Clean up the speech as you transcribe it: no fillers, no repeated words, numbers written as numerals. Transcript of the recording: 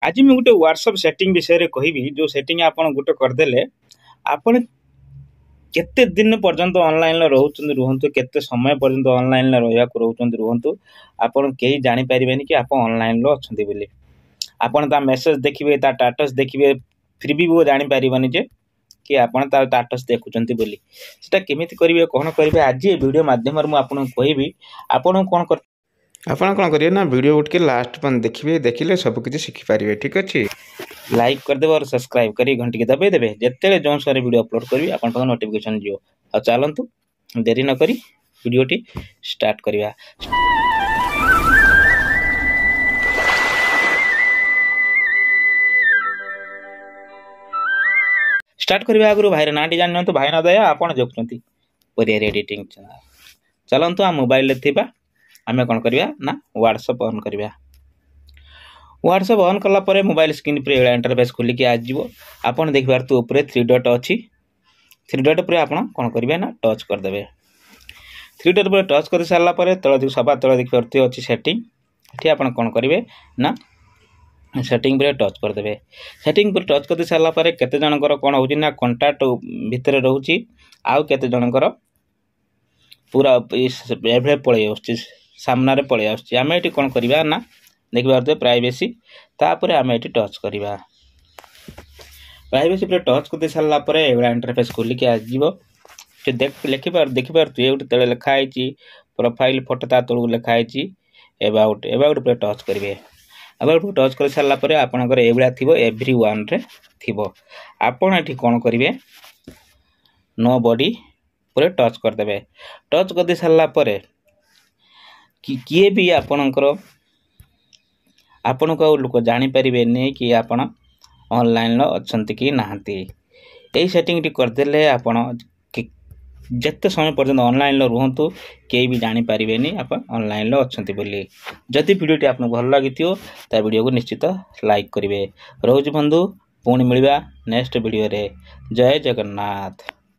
आज मैं गोटे व्हाट्सएप सेटिंग विषय रे कहबी जो सेटिंग आपण गोटे करदेले आपण केते दिन पर्यंत ऑनलाइन रोचंत रुहंतु केते समय पर्यंत ऑनलाइन रहिया को रोचंत रुहंतु आपण केही जानि परिबेनी कि आपण ऑनलाइन लो अछंती बोली आपण ता मेसेज देखिबे ता स्टेटस देखिबे फिर भी वो जानि परिबनी जे कि आपण ता स्टेटस देखुचंती बोली सेटा केमिति करिवे कोन करिवे आज ए वीडियो माध्यम रे मु आपण कहबी आपण कोन कर आपण कौन करिए ना वीडियो उठ के लास्ट पर देखिए देखिले सब किसी शिखि पारिबे ठीक अच्छे लाइक कर देबे और सब्सक्राइब करी घंटी के दबाई देबे जेते जो सारे वीडियो अपलोड करबी आपण पाखन नोटिफिकेशन जियो आ चलंतु देरी न करी वीडियोटी स्टार्ट करिया स्टार्ट करिया आगु भाई नाटी जान तो भाई ना दया आपण देखुचंती परियर एडिटिंग चैनल चलंतु आ मोबाइल ले थिबा आमे कोन करिया ना व्हाट्सएप ऑन करिया व्हाट्सएप ऑन कला परे मोबाइल स्क्रीन पर एड़ा इंटरफेस खोली के आज जीवो आपण देखबार तो ऊपर 3 डॉट अछि 3 डॉट पर आपण कोन करिवे ना टच कर देबे 3 डॉट पर टच कर सारला परे तळ दिख सभा तळ देखबार तो अछि सेटिंग एठी आपण कोन करिवे ना सेटिंग पर टच कर देबे सेटिंग पर टच कर सारला परे केते जनकर कोन होची ना कांटेक्ट भितर रहउची आउ केते जनकर पूरा एभे पळे आउची सामना रे पळे आउची आमे एठी कोन करिवा ना देखबार तो प्राइवेसी तापर आमे एठी टच करिवा प्राइवेसी पर टच कर सारला परे एवडा इंटरफेस खोली के आज जीवो जे देखिबार तो एउटी तळे लिखा आइची प्रोफाइल फोटो ता तळु लिखा आइची अबाउट पर टच करिवे अबाउट पर टच कर सारला परे आपनकर एवडा थिबो एवरीवन रे थिबो आपण एठी कोन करिवे नो बॉडी पर टच कर देबे टच कर दे सारला परे किए भी आपनकर आपण को लोक जानि परिबे नै कि आपण ऑनलाइन लो अछंती कि नाहंती एई सेटिंग टी कर देले आपण जत्ते समय पर्यंत ऑनलाइन लो रहंतु केई भी जानि परिबे नै आपण ऑनलाइन लो अछंती बोली जति वीडियोटी आपन भल लागितियो ता वीडियो को निश्चित लाइक करिवे रोज बंधु पुणी मिलबा नेक्स्ट वीडियो रे जय जगन्नाथ।